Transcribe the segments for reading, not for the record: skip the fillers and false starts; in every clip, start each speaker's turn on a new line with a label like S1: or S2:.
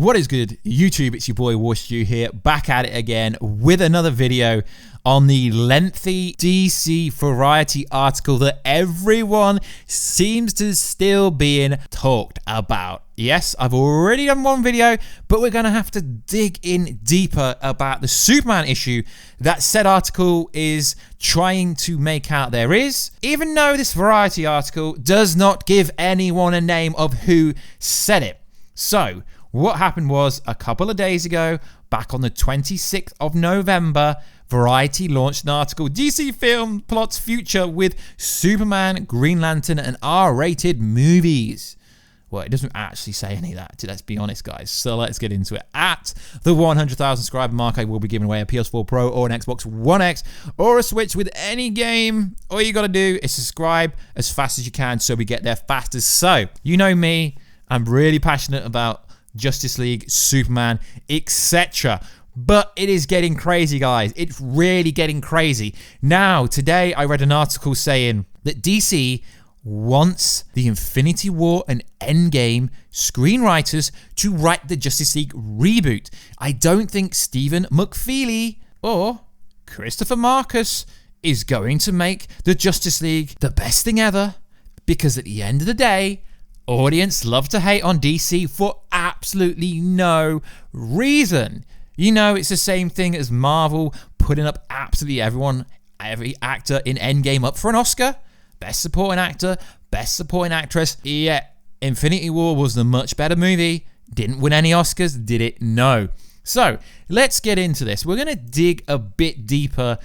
S1: What is good, YouTube? It's your boy Warstu here, back at it again with another video on the lengthy DC variety article that everyone seems to still being talked about. Yes, I've already done one video, but we're going to have to dig in deeper about the Superman issue that said article is trying to make out there is, even though this variety article does not give anyone a name of who said it. So, what happened was a couple of days ago, back on the 26th of November, Variety launched an article, DC film plots future with Superman, Green Lantern, and R-rated movies. Well, it doesn't actually say any of that, let's be honest, guys. So let's get into it. At the 100,000 subscriber mark, I will be giving away a PS4 Pro or an Xbox One X or a Switch with any game. All you got to do is subscribe as fast as you can so we get there faster. So, you know me, I'm really passionate about Justice League, Superman, etc. But it is getting crazy, guys. It's really getting crazy. Now, today I read an article saying that DC wants the Infinity War and EndGame screenwriters to write the Justice League reboot. I don't think Stephen McFeely or Christopher Marcus is going to make the Justice League the best thing ever, because at the end of the day, audience love to hate on DC for absolutely no reason. You know, it's the same thing as Marvel putting up absolutely every actor in EndGame up for an Oscar. Best supporting actor, best supporting actress. Yeah, Infinity War was the much better movie. Didn't win any Oscars, did it? No. So, let's get into this. We're going to dig a bit deeper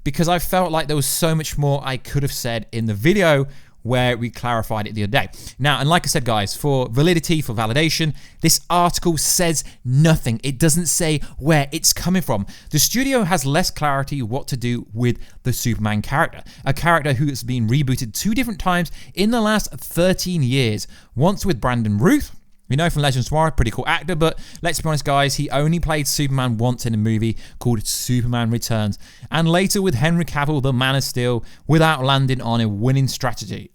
S1: because I felt like there was so much more I could have said in the video where we clarified it the other day. Now, and like I said, guys, for validity, for validation, this article says nothing. It doesn't say where it's coming from. The studio has less clarity what to do with the Superman character, a character who has been rebooted 2 different times in the last 13 years. Once with Brandon Routh, we know from Legends Noir, pretty cool actor, but let's be honest, guys, he only played Superman once in a movie called Superman Returns, and later with Henry Cavill, the Man of Steel, without landing on a winning strategy.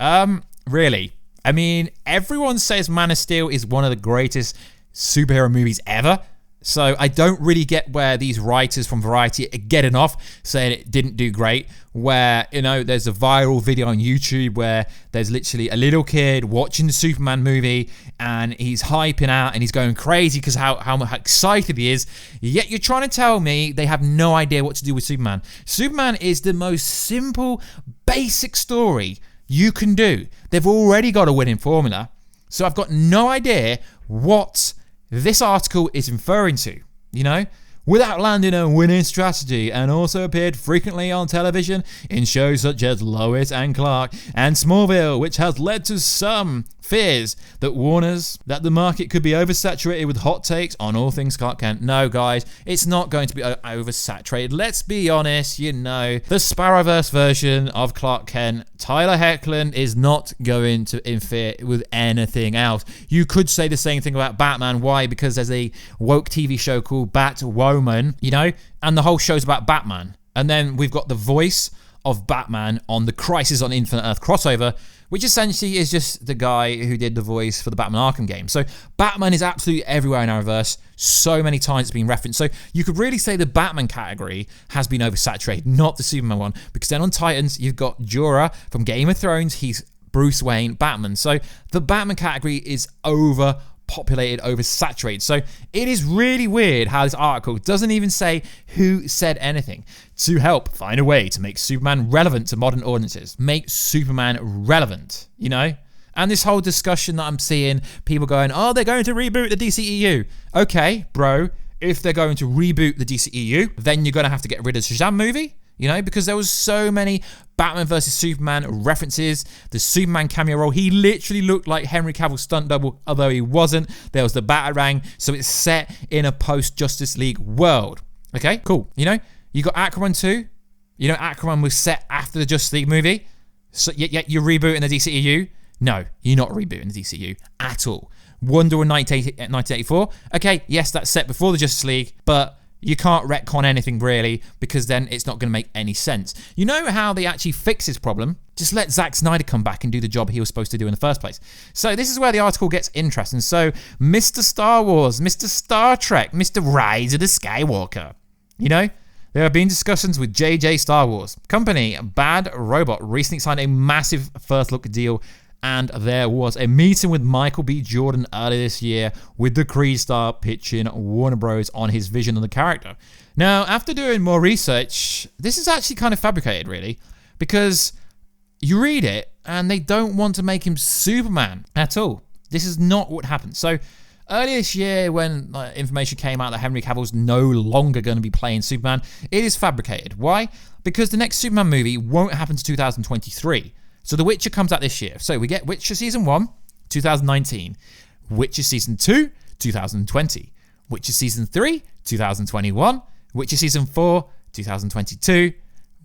S1: Really? I mean, everyone says Man of Steel is one of the greatest superhero movies ever, so I don't really get where these writers from Variety are getting off saying it didn't do great, where, you know, there's a viral video on YouTube where there's literally a little kid watching the Superman movie and he's hyping out and he's going crazy because how excited he is, yet you're trying to tell me they have no idea what to do with Superman. Superman is the most simple, basic story you can do. They've already got a winning formula, so I've got no idea what this article is referring to, you know, without landing a winning strategy, and also appeared frequently on television in shows such as Lois and Clark and Smallville, which has led to some fears that warners that the market could be oversaturated with hot takes on all things Clark Kent. No, guys, it's not going to be oversaturated. Let's be honest, you know, the Sparrowverse version of Clark Kent, Tyler Hoechlin, is not going to interfere with anything else. You could say the same thing about Batman. Why? Because there's a woke TV show called Batwoman, you know, and the whole show's about Batman. And then we've got the voice of Batman on the Crisis on Infinite Earth crossover, which essentially is just the guy who did the voice for the Batman Arkham game. So Batman is absolutely everywhere in our verse. So many times it's been referenced. So you could really say the Batman category has been oversaturated, not the Superman one, because then on Titans, you've got Jorah from Game of Thrones. He's Bruce Wayne, Batman. So the Batman category is overpopulated, oversaturated. So it is really weird how this article doesn't even say who said anything to help find a way to make Superman relevant to modern audiences. Make Superman relevant, you know? And this whole discussion that I'm seeing, people going, oh, they're going to reboot the DCEU. Okay, bro, if they're going to reboot the DCEU, then you're going to have to get rid of the Shazam movie, you know, because there was so many Batman versus Superman references. The Superman cameo role, he literally looked like Henry Cavill's stunt double, although he wasn't. There was the Batarang, so it's set in a post-Justice League world. Okay, cool. You know, you got Aquaman 2. You know, Aquaman was set after the Justice League movie. So yet you're rebooting the DCEU. No, you're not rebooting the DCEU at all. Wonder Woman 1984. Okay, yes, that's set before the Justice League, but You can't retcon anything really, because then it's not going to make any sense. You know how they actually fix this problem? Just let Zack Snyder come back and do the job he was supposed to do in the first place. So this is where the article gets interesting. So Mr. Star Wars, Mr. Star Trek, Mr. Rise of the Skywalker. You know, there have been discussions with JJ Star Wars. Company Bad Robot recently signed a massive first look deal, and there was a meeting with Michael B. Jordan earlier this year with the Creed star pitching Warner Bros. On his vision of the character. Now, after doing more research, this is actually kind of fabricated, really, because you read it and they don't want to make him Superman at all. This is not what happened. So, earlier this year, when information came out that Henry Cavill's no longer going to be playing Superman, it is fabricated. Why? Because the next Superman movie won't happen to 2023. So The Witcher comes out this year. So we get Witcher Season 1, 2019. Witcher Season 2, 2020. Witcher Season 3, 2021. Witcher Season 4, 2022.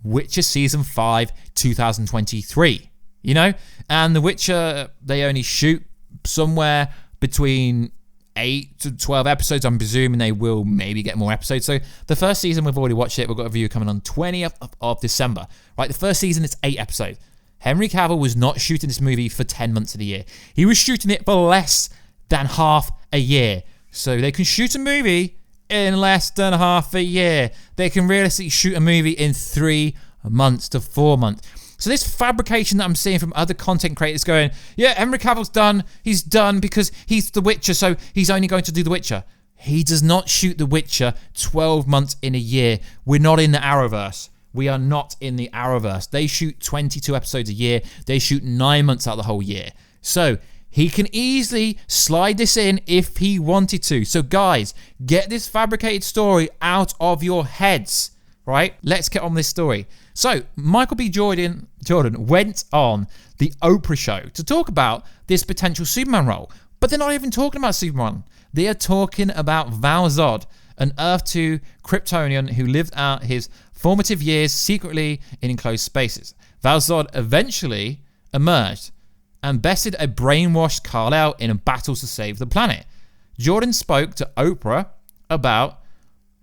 S1: Witcher Season 5, 2023. You know? And The Witcher, they only shoot somewhere between 8 to 12 episodes. I'm presuming they will maybe get more episodes. So the first season, we've already watched it. We've got a review coming on 20th of December. Right? The first season, it's 8 episodes. Henry Cavill was not shooting this movie for 10 months of the year. He was shooting it for less than half a year. So they can shoot a movie in less than half a year. They can realistically shoot a movie in 3 months to 4 months. So this fabrication that I'm seeing from other content creators going, yeah, Henry Cavill's done. He's done because he's The Witcher, so he's only going to do The Witcher. He does not shoot The Witcher 12 months in a year. We're not in the Arrowverse. We are not in the Arrowverse. They shoot 22 episodes a year. They shoot 9 months out of the whole year. So he can easily slide this in if he wanted to. So guys, get this fabricated story out of your heads, right? Let's get on with this story. So Michael B. Jordan went on the Oprah show to talk about this potential Superman role. But they're not even talking about Superman. They are talking about Val-Zod, an Earth 2 Kryptonian who lived out his formative years secretly in enclosed spaces. Val-Zod eventually emerged and bested a brainwashed Kal-El in a battle to save the planet. Jordan spoke to Oprah about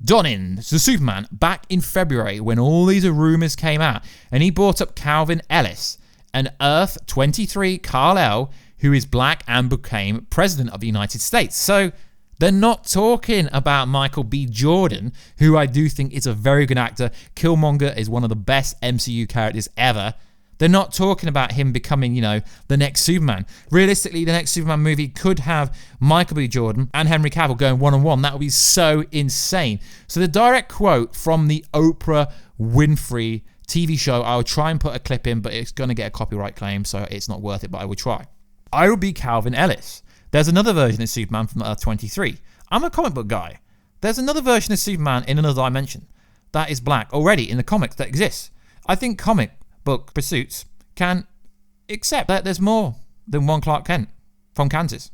S1: donning the Superman back in February when all these rumors came out, and he brought up Calvin Ellis, an Earth 23 Kal-El who is black and became president of the United States. So they're not talking about Michael B. Jordan, who I do think is a very good actor. Killmonger is one of the best MCU characters ever. They're not talking about him becoming, the next Superman. Realistically, the next Superman movie could have Michael B. Jordan and Henry Cavill going one-on-one. That would be so insane. So the direct quote from the Oprah Winfrey TV show, I'll try and put a clip in, but it's going to get a copyright claim, so it's not worth it, but I will try. I will be Calvin Ellis. There's another version of Superman from Earth 23. I'm a comic book guy. There's another version of Superman in another dimension that is black already in the comics that exists. I think comic book pursuits can accept that there's more than one Clark Kent from Kansas.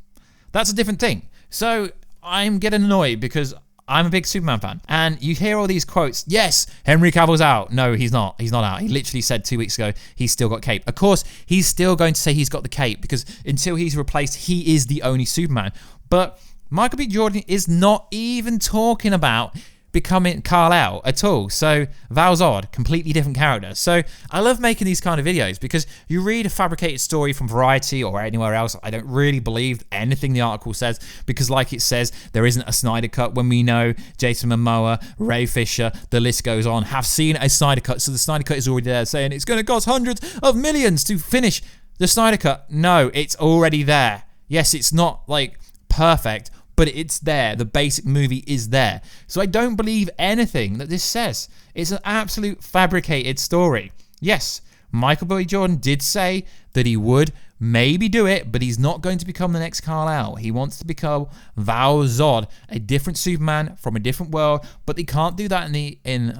S1: That's a different thing. So I'm getting annoyed because I'm a big Superman fan. And you hear all these quotes. Yes, Henry Cavill's out. No, he's not. He's not out. He literally said 2 weeks ago he's still got cape. Of course, he's still going to say he's got the cape because until he's replaced, he is the only Superman. But Michael B. Jordan is not even talking about becoming Kal-El at all. So Val-Zod, completely different character. So I love making these kind of videos because you read a fabricated story from Variety or anywhere else. I don't really believe anything the article says because like it says, there isn't a Snyder Cut when we know Jason Momoa, Ray Fisher, the list goes on, have seen a Snyder Cut. So the Snyder Cut is already there saying it's going to cost hundreds of millions to finish the Snyder Cut. No, it's already there. Yes, it's not like perfect, but it's there. The basic movie is there. So I don't believe anything that this says. It's an absolute fabricated story. Yes, Michael B. Jordan did say that he would maybe do it, but he's not going to become the next Kal-El. He wants to become Val-Zod, a different Superman from a different world, but they can't do that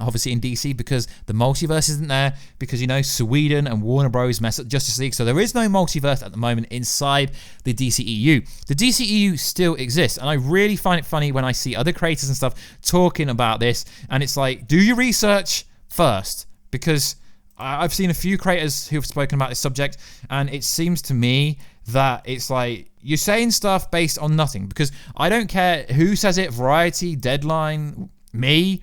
S1: obviously in DC because the multiverse isn't there, because Sweden and Warner Bros mess up Justice League, so there is no multiverse at the moment inside the DCEU. The DCEU still exists, and I really find it funny when I see other creators and stuff talking about this, and it's like, do your research first, because I've seen a few creators who've spoken about this subject, and it seems to me that it's like you're saying stuff based on nothing, because I don't care who says it, Variety, Deadline, Me?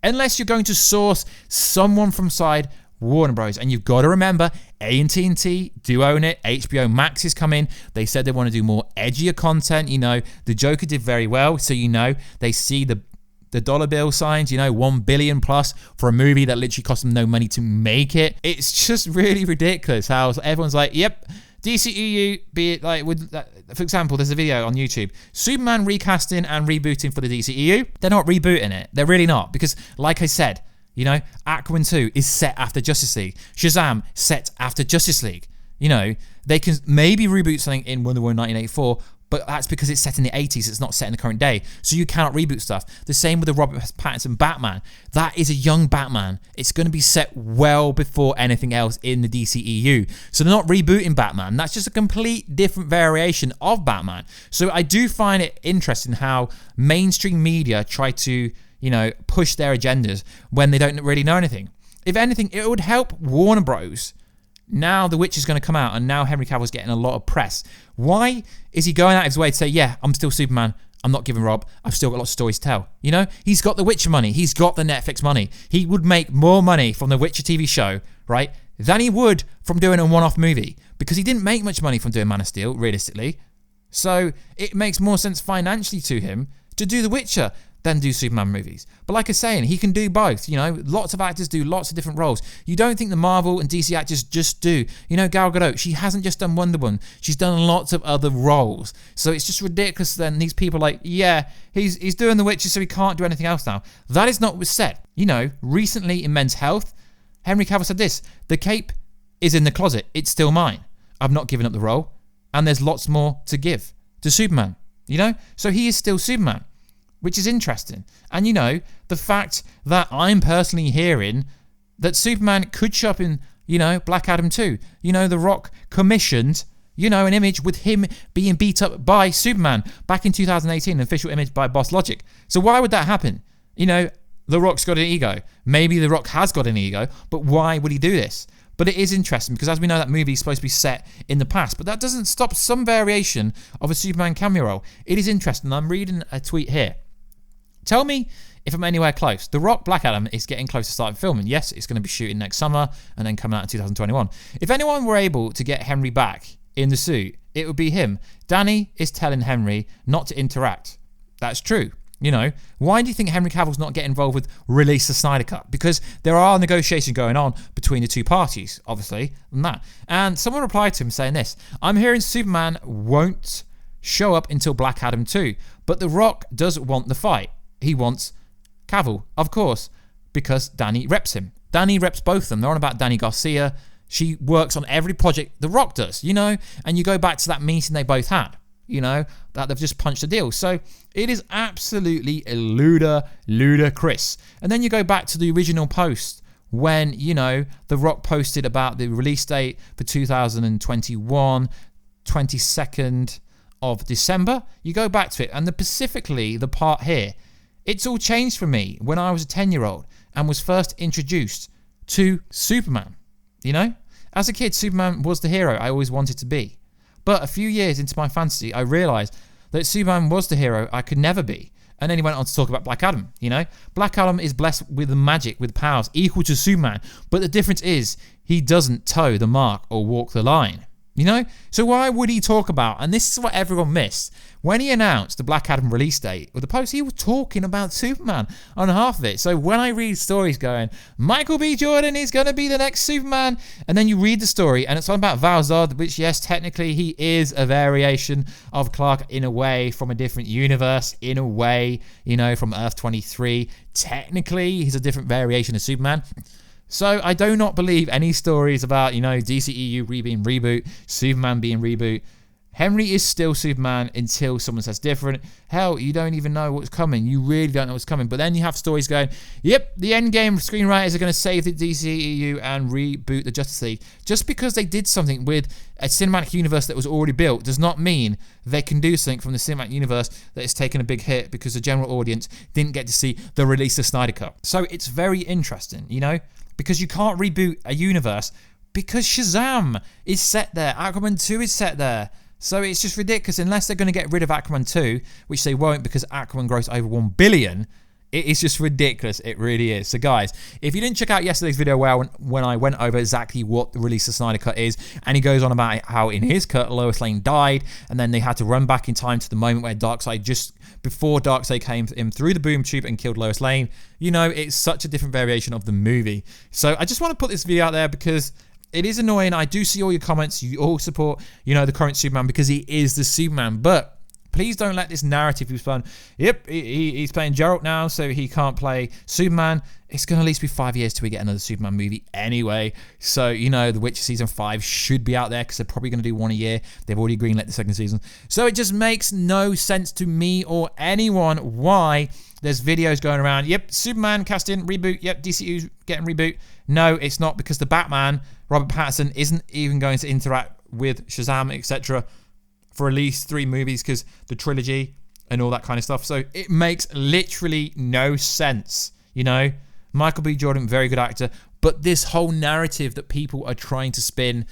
S1: Unless you're going to source someone from side Warner Bros. And you've got to remember, AT&T do own it. HBO Max is coming. They said they want to do more edgier content. You know, the Joker did very well. So, you know, they see the dollar bill signs, you know, 1 billion plus for a movie that literally cost them no money to make it. It's just really ridiculous how everyone's like, yep, DCEU, be it like, for example, there's a video on YouTube, Superman recasting and rebooting for the DCEU. They're not rebooting it. They're really not, because like I said, you know, Aquaman 2 is set after Justice League. Shazam set after Justice League. You know, they can maybe reboot something in Wonder Woman 1984, but that's because it's set in the 80s. It's not set in the current day. So you cannot reboot stuff. The same with the Robert Pattinson Batman. That is a young Batman. It's going to be set well before anything else in the DCEU. So they're not rebooting Batman. That's just a complete different variation of Batman. So I do find it interesting how mainstream media try to, you know, push their agendas when they don't really know anything. If anything, it would help Warner Bros. Now The Witch is going to come out, and now Henry Cavill's getting a lot of press. Why is he going out of his way to say, yeah, I'm still Superman, I'm not giving Rob, I've still got lots of stories to tell? You know, he's got the Witcher money, he's got the Netflix money. He would make more money from the Witcher TV show, right, than he would from doing a one-off movie, because he didn't make much money from doing Man of Steel, realistically. So it makes more sense financially to him to do The Witcher than do Superman movies. But like I was saying, he can do both. You know, lots of actors do lots of different roles. You don't think the Marvel and DC actors just do. You know, Gal Gadot, she hasn't just done Wonder Woman. She's done lots of other roles. So it's just ridiculous then these people are like, yeah, he's doing The Witcher so he can't do anything else now. That is not what was said. You know, recently in Men's Health, Henry Cavill said this, the cape is in the closet. It's still mine. I've not given up the role. And there's lots more to give to Superman. You know? So he is still Superman, which is interesting. And, you know, the fact that I'm personally hearing that Superman could show up in, you know, Black Adam 2. You know, The Rock commissioned, you know, an image with him being beat up by Superman back in 2018, an official image by Boss Logic. So why would that happen? You know, The Rock's got an ego. Maybe The Rock has got an ego, but why would he do this? But it is interesting because, as we know, that movie is supposed to be set in the past, but that doesn't stop some variation of a Superman cameo role. It is interesting. I'm reading a tweet here. Tell me if I'm anywhere close. The Rock Black Adam is getting close to starting filming. Yes, it's going to be shooting next summer and then coming out in 2021. If anyone were able to get Henry back in the suit, it would be him. Danny is telling Henry not to interact. That's true. You know, why do you think Henry Cavill's not getting involved with release the Snyder Cut? Because there are negotiations going on between the two parties, obviously, and that. And someone replied to him saying this, I'm hearing Superman won't show up until Black Adam 2, but The Rock does want the fight. He wants Cavill, of course, because Danny reps him. Danny reps both of them. They're on about Danny Garcia. She works on every project The Rock does, you know, and you go back to that meeting they both had, you know, that they've just punched a deal. So it is absolutely ludicrous. And then you go back to the original post when, you know, The Rock posted about the release date for 2021, 22nd of December. You go back to it, and specifically the part here, it's all changed for me when I was a 10-year-old and was first introduced to Superman. You know, as a kid, Superman was the hero I always wanted to be. But a few years into my fantasy, I realized that Superman was the hero I could never be. And then he went on to talk about Black Adam, you know. Black Adam is blessed with magic, with powers equal to Superman. But the difference is he doesn't toe the mark or walk the line. You know? So why would he talk about, and this is what everyone missed, when he announced the Black Adam release date with the post, he was talking about Superman on half of it. So when I read stories going, Michael B. Jordan is going to be the next Superman, and then you read the story and it's all about Val-Zod, which yes, technically he is a variation of Clark in a way from a different universe, in a way, you know, from Earth 23. Technically, he's a different variation of Superman. So I do not believe any stories about, you know, DCEU being reboot, Superman being reboot. Henry is still Superman until someone says different. Hell, you don't even know what's coming. You really don't know what's coming. But then you have stories going, yep, the EndGame screenwriters are going to save the DCEU and reboot the Justice League. Just because they did something with a cinematic universe that was already built does not mean they can do something from the cinematic universe that has taken a big hit because the general audience didn't get to see the release of Snyder Cut. So it's very interesting, you know, because you can't reboot a universe because Shazam is set there. Aquaman 2 is set there. So it's just ridiculous. Unless they're going to get rid of Aquaman 2, which they won't because Aquaman grossed over 1 billion, It is just ridiculous. It really is. So guys, if you didn't check out yesterday's video when I went over exactly what the release of Snyder Cut is, and he goes on about how in his cut Lois Lane died, and then they had to run back in time to the moment where Darkseid, just before Darkseid came in through the boom tube and killed Lois Lane, you know, it's such a different variation of the movie. So I just want to put this video out there because it is annoying. I do see all your comments. You all support, you know, the current Superman because he is the Superman, but please don't let this narrative be spun. Yep, he's playing Geralt now, so he can't play Superman. It's going to at least be 5 years till we get another Superman movie anyway. So, you know, The Witcher Season 5 should be out there because they're probably going to do one a year. They've already greenlit the second season. So it just makes no sense to me or anyone why there's videos going around. Yep, Superman casting, reboot. Yep, DCU getting reboot. No, it's not, because the Batman, Robert Pattinson, isn't even going to interact with Shazam, etc. for at least 3 movies because the trilogy and all that kind of stuff. So it makes literally no sense, you know? Michael B. Jordan, very good actor, but this whole narrative that people are trying to spin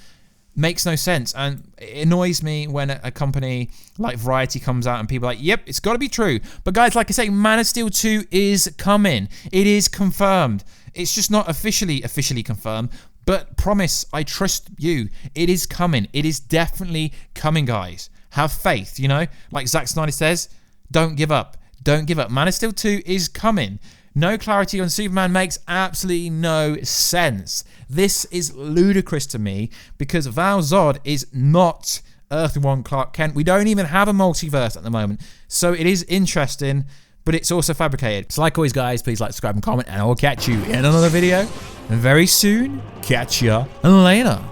S1: makes no sense. And it annoys me when a company like Variety comes out and people are like, yep, it's got to be true. But guys, like I say, Man of Steel 2 is coming. It is confirmed. It's just not officially confirmed. But promise, I trust you. It is coming. It is definitely coming, guys. Have faith, you know? Like Zack Snyder says, don't give up. Don't give up. Man of Steel 2 is coming. No clarity on Superman makes absolutely no sense. This is ludicrous to me because Val-Zod is not Earth 1 Clark Kent. We don't even have a multiverse at the moment. So it is interesting, but it's also fabricated. So like always, guys, please like, subscribe, and comment, and I will catch you in another video very soon. Catch ya later.